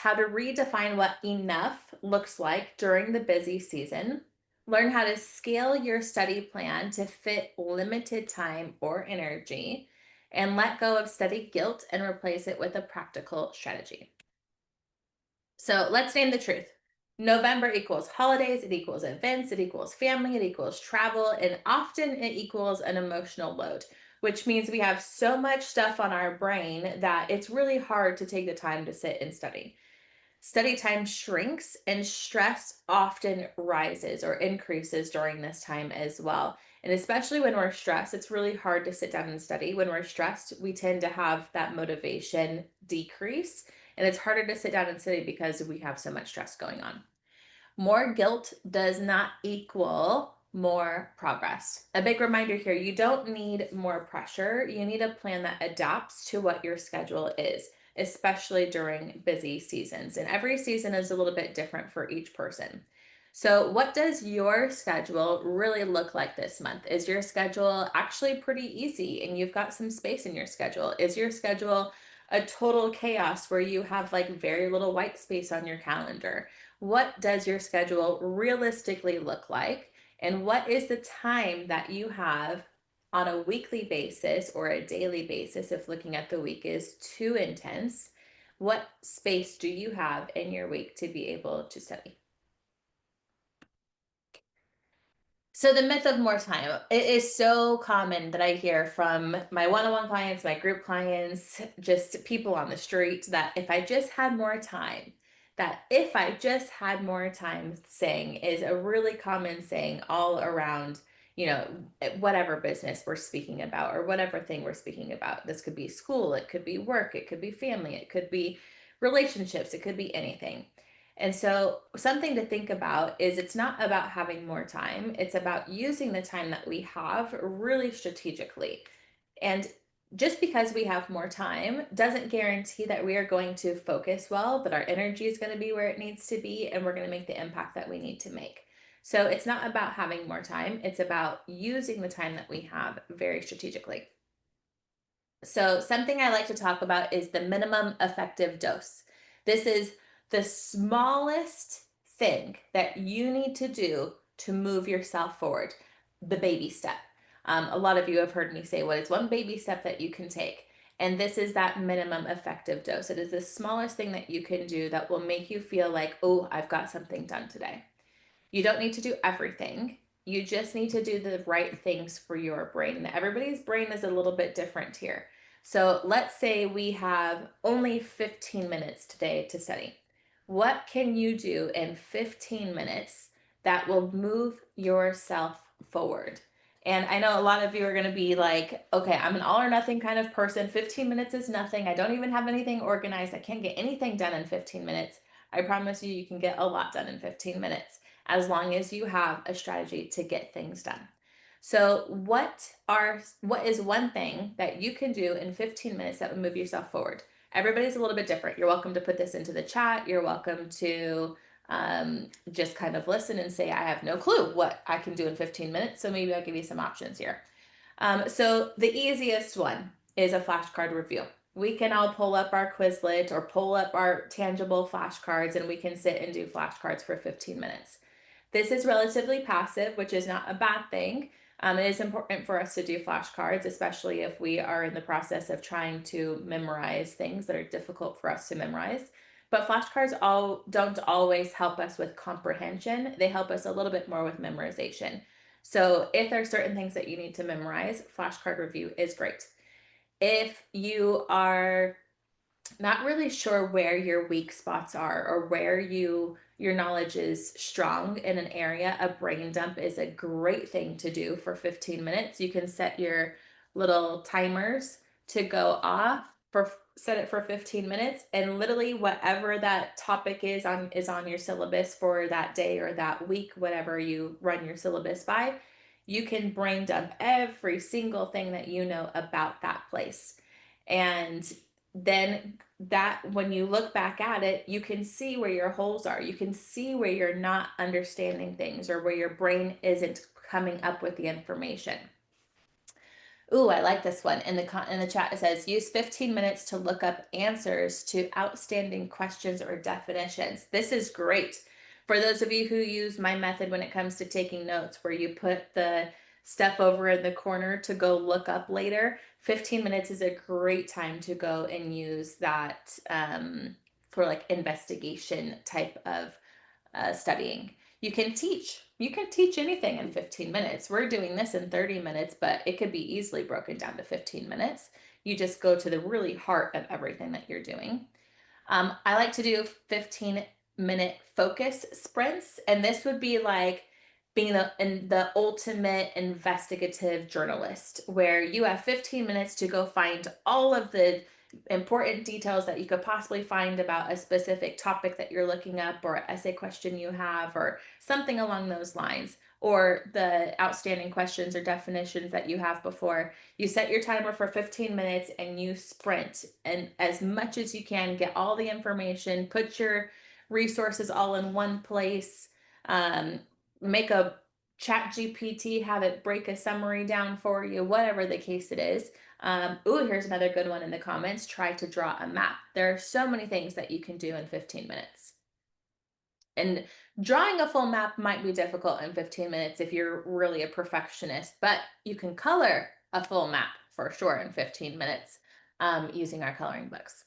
how to redefine what enough looks like during the busy season, learn how to scale your study plan to fit limited time or energy, and let go of study guilt and replace it with a practical strategy. So let's name the truth. November equals holidays, it equals events, it equals family, it equals travel, and often it equals an emotional load, which means we have so much stuff on our brain that it's really hard to take the time to sit and study. Study time shrinks and stress often rises or increases during this time as well. And especially when we're stressed, it's really hard to sit down and study. When we're stressed, we tend to have that motivation decrease, and it's harder to sit down and study because we have so much stress going on. More guilt does not equal more progress. A big reminder here, you don't need more pressure. You need a plan that adapts to what your schedule is, especially during busy seasons. And every season is a little bit different for each person. So, what does your schedule really look like this month? Is your schedule actually pretty easy and you've got some space in your schedule? Is your schedule a total chaos where you have like very little white space on your calendar? What does your schedule realistically look like? And what is the time that you have on a weekly basis or a daily basis if looking at the week is too intense? What space do you have in your week to be able to study? So the myth of more time, it is so common that I hear from my one-on-one clients, my group clients, just people on the street that if I just had more time, that if I just had more time saying is a really common saying all around, whatever business we're speaking about or whatever thing we're speaking about. This could be school, it could be work, it could be family, it could be relationships, it could be anything. And so, something to think about is it's not about having more time, it's about using the time that we have really strategically. And just because we have more time doesn't guarantee that we are going to focus well, that our energy is going to be where it needs to be, and we're going to make the impact that we need to make. So, it's not about having more time, it's about using the time that we have very strategically. So, something I like to talk about is the minimum effective dose. This is the smallest thing that you need to do to move yourself forward, the baby step. A lot of you have heard me say, what is one baby step that you can take? And this is that minimum effective dose. It is the smallest thing that you can do that will make you feel like, oh, I've got something done today. You don't need to do everything. You just need to do the right things for your brain. Everybody's brain is a little bit different here. So let's say we have only 15 minutes today to study. What can you do in 15 minutes that will move yourself forward? And I know a lot of you are going to be like, okay, I'm an all or nothing kind of person. 15 minutes is nothing. I don't even have anything organized. I can't get anything done in 15 minutes. I promise you, you can get a lot done in 15 minutes as long as you have a strategy to get things done. So what is one thing that you can do in 15 minutes that would move yourself forward? Everybody's a little bit different. You're welcome to put this into the chat. You're welcome to just kind of listen and say, I have no clue what I can do in 15 minutes. So maybe I'll give you some options here. So the easiest one is a flashcard review. We can all pull up our Quizlet or pull up our tangible flashcards and we can sit and do flashcards for 15 minutes. This is relatively passive, which is not a bad thing. It is important for us to do flashcards, especially if we are in the process of trying to memorize things that are difficult for us to memorize. But flashcards don't always help us with comprehension. They help us a little bit more with memorization. So if there are certain things that you need to memorize, flashcard review is great. If you are not really sure where your weak spots are or where your knowledge is strong in an area, a brain dump is a great thing to do for 15 minutes. You can set your little timers to go off for set it for 15 minutes, and literally whatever that topic is on your syllabus for that day or that week, whatever you run your syllabus by, you can brain dump every single thing that you know about that place. And then that when you look back at it, you can see where your holes are. You can see where you're not understanding things or where your brain isn't coming up with the information. Ooh, I like this one. In the chat, it says use 15 minutes to look up answers to outstanding questions or definitions. This is great. For those of you who use my method when it comes to taking notes, where you put the stuff over in the corner to go look up later, 15 minutes is a great time to go and use that for like investigation type of studying. You can teach anything in 15 minutes. We're doing this in 30 minutes, but it could be easily broken down to 15 minutes. You just go to the really heart of everything that you're doing. I like to do 15-minute focus sprints, and this would be like being the ultimate investigative journalist, where you have 15 minutes to go find all of the important details that you could possibly find about a specific topic that you're looking up, or essay question you have, or something along those lines, or the outstanding questions or definitions that you have before. You set your timer for 15 minutes and you sprint, and as much as you can, get all the information, put your resources all in one place, make a chat GPT, have it break a summary down for you, whatever the case it is. Ooh, here's another good one in the comments. Try to draw a map. There are so many things that you can do in 15 minutes. And drawing a full map might be difficult in 15 minutes if you're really a perfectionist, but you can color a full map for sure in 15 minutes using our coloring books.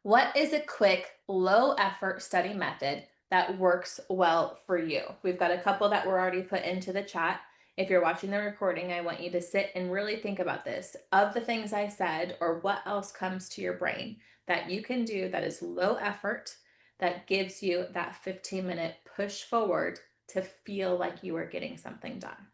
What is a quick, low effort study method that works well for you? We've got a couple that were already put into the chat. If you're watching the recording, I want you to sit and really think about this. Of the things I said, or what else comes to your brain that you can do that is low effort, that gives you that 15-minute push forward to feel like you are getting something done.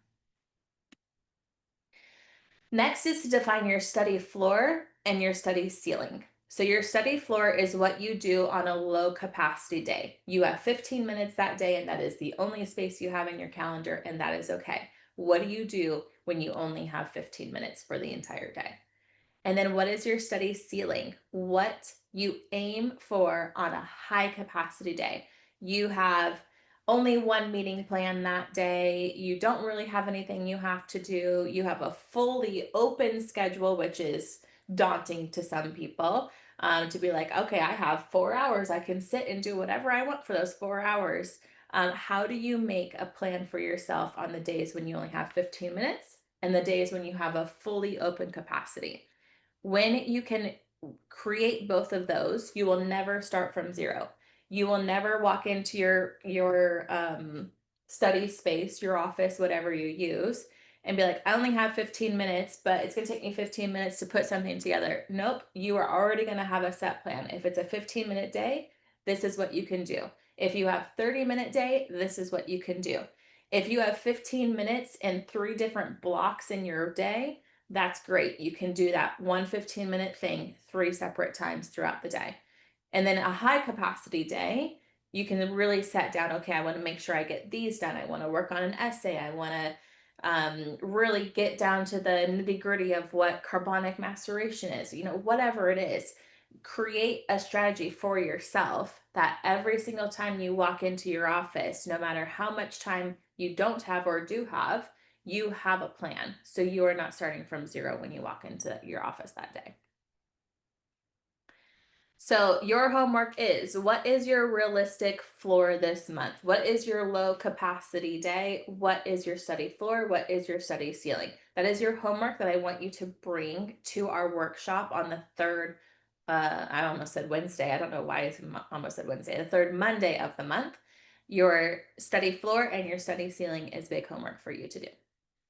Next is to define your study floor and your study ceiling. So your study floor is what you do on a low capacity day. You have 15 minutes that day, and that is the only space you have in your calendar, and that is okay. What do you do when you only have 15 minutes for the entire day? And then what is your study ceiling? What you aim for on a high capacity day. You have only one meeting planned that day. You don't really have anything you have to do. You have a fully open schedule, which is daunting to some people, to be like, okay, I have 4 hours. I can sit and do whatever I want for those 4 hours. How do you make a plan for yourself on the days when you only have 15 minutes and the days when you have a fully open capacity? When you can create both of those, you will never start from zero. You will never walk into your study space, your office, whatever you use, and be like, I only have 15 minutes, but it's going to take me 15 minutes to put something together. Nope, you are already going to have a set plan. If it's a 15-minute day, this is what you can do. If you have 30-minute day, this is what you can do. If you have 15 minutes and 3 different blocks in your day, that's great. You can do that one 15-minute thing 3 separate times throughout the day. And then a high capacity day, you can really set down, okay, I want to make sure I get these done. I want to work on an essay. I want to really get down to the nitty gritty of what carbonic maceration is, whatever it is. Create a strategy for yourself that every single time you walk into your office, no matter how much time you don't have or do have, you have a plan. So you are not starting from zero when you walk into your office that day. So your homework is, what is your realistic floor this month? What is your low capacity day? What is your study floor? What is your study ceiling? That is your homework that I want you to bring to our workshop on the third, I almost said Wednesday. I don't know why I almost said Wednesday. The third Monday of the month. Your study floor and your study ceiling is big homework for you to do.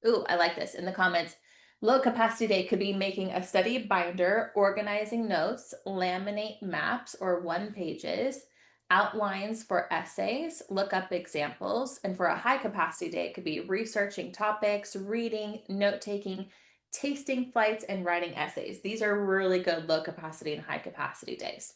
Ooh, I like this. In the comments, low capacity day could be making a study binder, organizing notes, laminate maps or one pages, outlines for essays, look up examples. And for a high capacity day, it could be researching topics, reading, note taking, tasting flights, and writing essays. These are really good low capacity and high capacity days.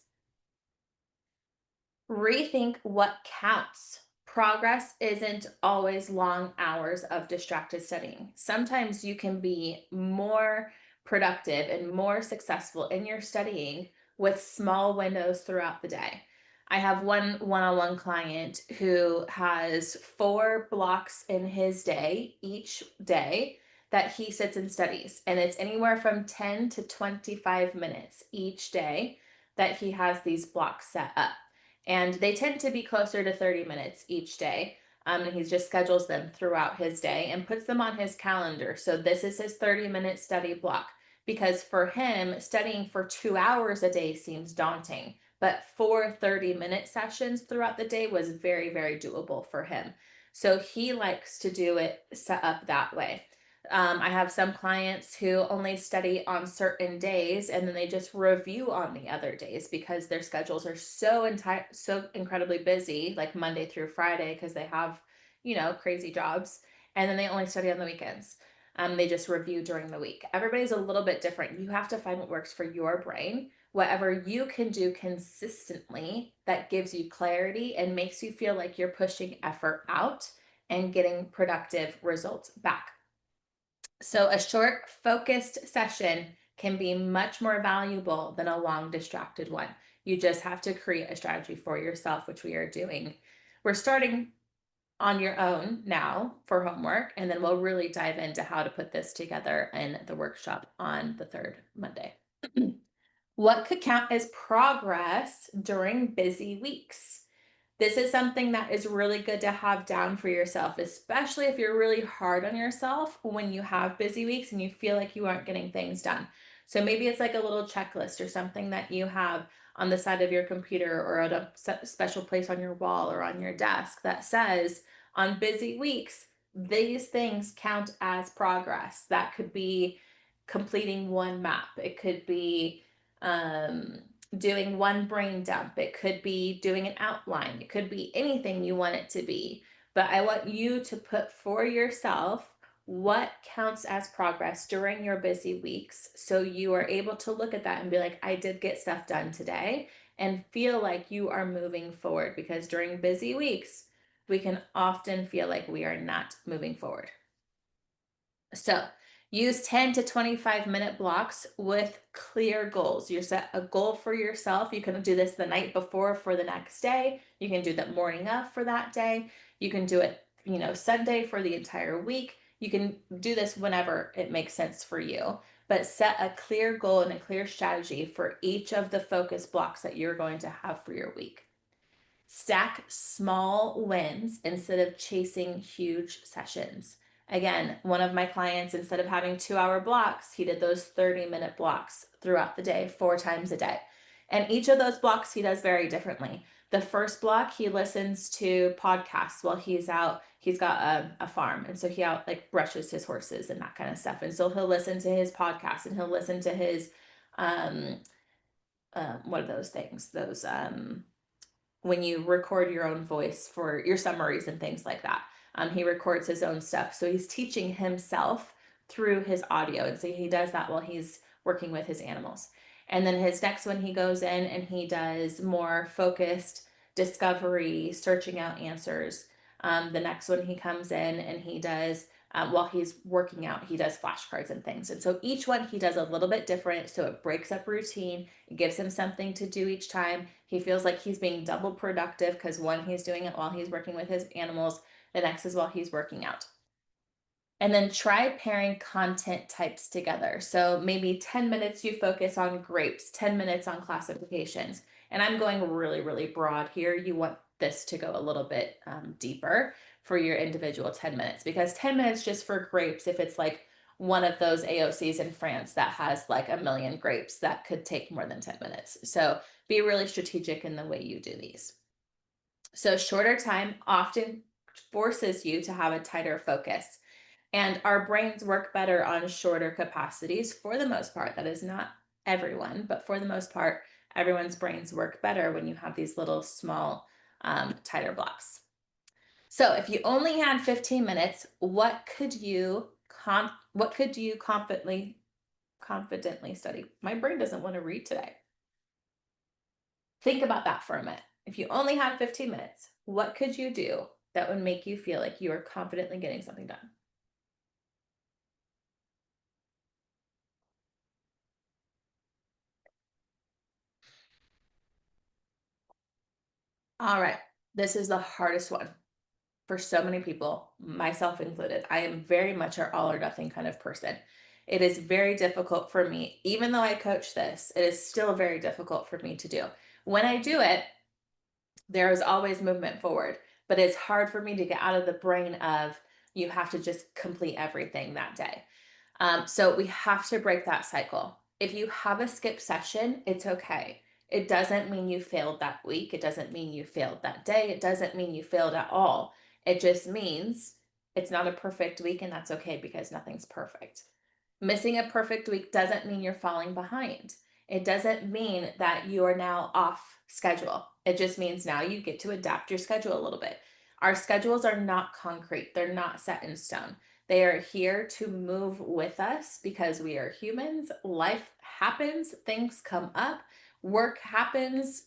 Rethink what counts. Progress isn't always long hours of distracted studying. Sometimes you can be more productive and more successful in your studying with small windows throughout the day. I have one one-on-one client who has 4 blocks in his day each day that he sits and studies. And it's anywhere from 10 to 25 minutes each day that he has these blocks set up. And they tend to be closer to 30 minutes each day. And he just schedules them throughout his day and puts them on his calendar. So this is his 30-minute study block, because for him, studying for 2 hours a day seems daunting. But 4 30-minute sessions throughout the day was very, very doable for him. So he likes to do it set up that way. I have some clients who only study on certain days and then they just review on the other days because their schedules are so incredibly busy, like Monday through Friday, because they have, crazy jobs. And then they only study on the weekends. They just review during the week. Everybody's a little bit different. You have to find what works for your brain. Whatever you can do consistently that gives you clarity and makes you feel like you're pushing effort out and getting productive results back. So a short, focused session can be much more valuable than a long, distracted one. You just have to create a strategy for yourself, which we are doing. We're starting on your own now for homework, and then we'll really dive into how to put this together in the workshop on the third Monday. What could count as progress during busy weeks? This is something that is really good to have down for yourself, especially if you're really hard on yourself when you have busy weeks and you feel like you aren't getting things done. So maybe it's like a little checklist or something that you have on the side of your computer or at a special place on your wall or on your desk that says, on busy weeks, these things count as progress. That could be completing one map. It could be doing one brain dump. It could be doing an outline. It could be anything you want it to be. But I want you to put for yourself what counts as progress during your busy weeks, so you are able to look at that and be like, I did get stuff done today, and feel like you are moving forward, because during busy weeks, we can often feel like we are not moving forward. So use 10 to 25-minute blocks with clear goals. You set a goal for yourself. You can do this the night before for the next day. You can do that morning of for that day. You can do it, Sunday for the entire week. You can do this whenever it makes sense for you, but set a clear goal and a clear strategy for each of the focus blocks that you're going to have for your week. Stack small wins instead of chasing huge sessions. Again, one of my clients, instead of having 2-hour blocks, he did those 30-minute blocks throughout the day, 4 times a day. And each of those blocks he does very differently. The first block, he listens to podcasts while he's out. He's got a farm. And so he out like brushes his horses and that kind of stuff. And so he'll listen to his podcast and he'll listen to his, what are those things? Those, when you record your own voice for your summaries and things like that. He records his own stuff. So he's teaching himself through his audio. And so he does that while he's working with his animals. And then his next one, he goes in and he does more focused discovery, searching out answers. The next one, he comes in and he does, while he's working out, he does flashcards and things. And so each one he does a little bit different. So it breaks up routine. It gives him something to do each time. He feels like he's being double productive because one, he's doing it while he's working with his animals. The next is while he's working out. And then try pairing content types together. So maybe 10 minutes you focus on grapes, 10 minutes on classifications. And I'm going really, really broad here. You want this to go a little bit deeper for your individual 10 minutes, because 10 minutes just for grapes, if it's like one of those AOCs in France that has like a million grapes, that could take more than 10 minutes. So be really strategic in the way you do these. So shorter time often forces you to have a tighter focus. And our brains work better on shorter capacities for the most part. That is not everyone, but for the most part, everyone's brains work better when you have these little small, tighter blocks. So if you only had 15 minutes, what could you confidently study? My brain doesn't want to read today. Think about that for a minute. If you only had 15 minutes, what could you do that would make you feel like you are confidently getting something done? All right, this is the hardest one. for so many people, myself included. I am very much an all or nothing kind of person. It is very difficult for me, even though I coach this, it is still very difficult for me to do. When I do it, there is always movement forward, but it's hard for me to get out of the brain of you have to just complete everything that day. So we have to break that cycle. If you have a skip session, it's okay. It doesn't mean you failed that week. It doesn't mean you failed that day. It doesn't mean you failed at all. It just means it's not a perfect week, and that's okay because nothing's perfect. Missing a perfect week doesn't mean you're falling behind. It doesn't mean that you are now off schedule. It just means now you get to adapt your schedule a little bit. Our schedules are not concrete, they're not set in stone. They are here to move with us because we are humans. Life happens, things come up, work happens,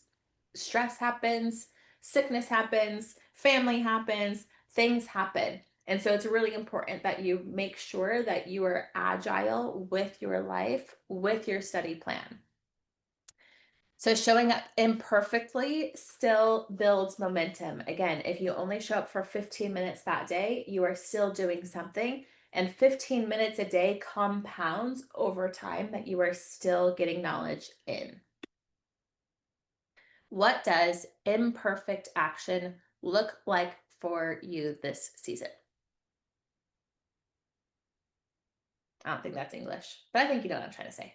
stress happens, sickness happens, family happens, things happen. And so it's really important that you make sure that you are agile with your life, with your study plan. So showing up imperfectly still builds momentum. Again, if you only show up for 15 minutes that day, you are still doing something. And 15 minutes a day compounds over time that you are still getting knowledge in. What does imperfect action look like for you this season? I don't think that's English, but I think you know what I'm trying to say.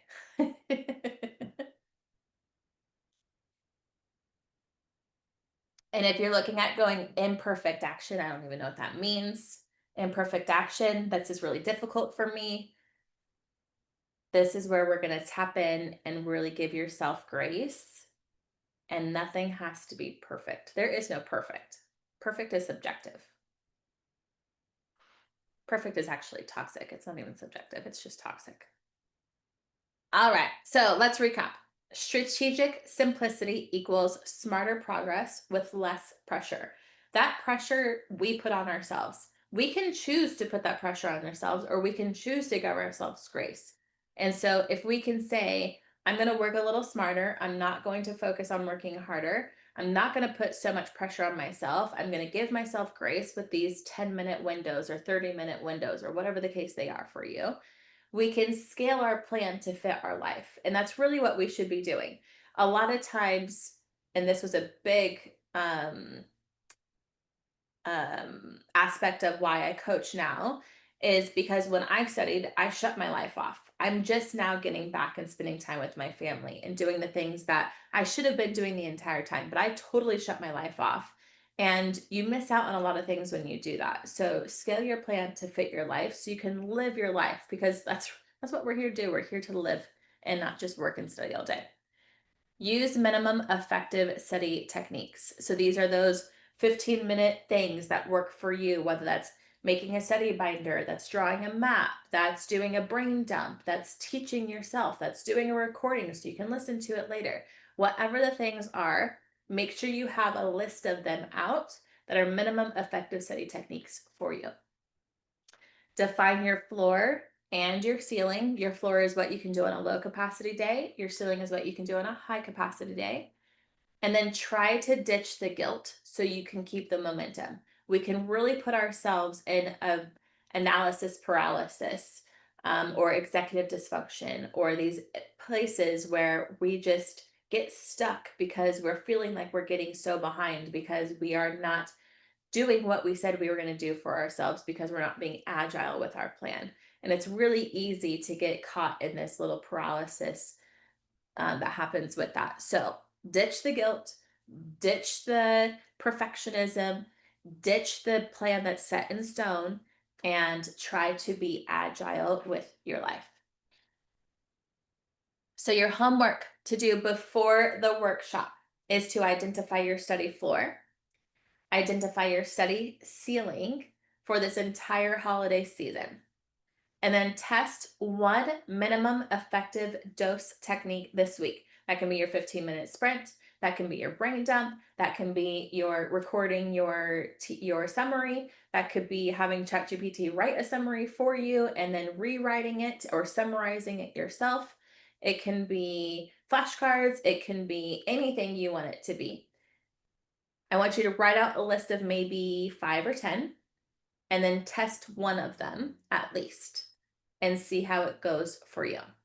And if you're looking at going imperfect action, I don't even know what that means. Imperfect action, that's just really difficult for me. This is where we're going to tap in and really give yourself grace. And nothing has to be perfect. There is no perfect. Perfect is subjective. Perfect is actually toxic. It's not even subjective, it's just toxic. All right, so let's recap. Strategic simplicity equals smarter progress with less pressure. That pressure we put on ourselves. We can choose to put that pressure on ourselves, or we can choose to give ourselves grace. And so if we can say, I'm going to work a little smarter, I'm not going to focus on working harder, I'm not going to put so much pressure on myself, I'm going to give myself grace with these 10-minute windows or 30-minute windows or whatever the case they are for you, we can scale our plan to fit our life. And that's really what we should be doing. A lot of times, and this was a big aspect of why I coach now, is because when I studied, I shut my life off. I'm just now getting back and spending time with my family and doing the things that I should have been doing the entire time, but I totally shut my life off. And you miss out on a lot of things when you do that. So scale your plan to fit your life so you can live your life, because that's what we're here to do. We're here to live and not just work and study all day. Use minimum effective study techniques. So these are those 15-minute things that work for you, whether that's making a study binder, that's drawing a map, that's doing a brain dump, that's teaching yourself, that's doing a recording so you can listen to it later. Whatever the things are, make sure you have a list of them out that are minimum effective study techniques for you. Define your floor and your ceiling. Your floor is what you can do on a low capacity day. Your ceiling is what you can do on a high capacity day. And then try to ditch the guilt so you can keep the momentum. We can really put ourselves in a analysis paralysis or executive dysfunction, or these places where we just get stuck because we're feeling like we're getting so behind because we are not doing what we said we were going to do for ourselves, because we're not being agile with our plan. And it's really easy to get caught in this little paralysis that happens with that. So ditch the guilt, ditch the perfectionism, ditch the plan that's set in stone, and try to be agile with your life. So your homework to do before the workshop is to identify your study floor, identify your study ceiling for this entire holiday season, and then test one minimum effective dose technique this week. That can be your 15-minute sprint, that can be your brain dump, that can be your recording your summary, that could be having ChatGPT write a summary for you and then rewriting it or summarizing it yourself. It can be flashcards, it can be anything you want it to be. I want you to write out a list of maybe 5 or 10 and then test one of them at least and see how it goes for you.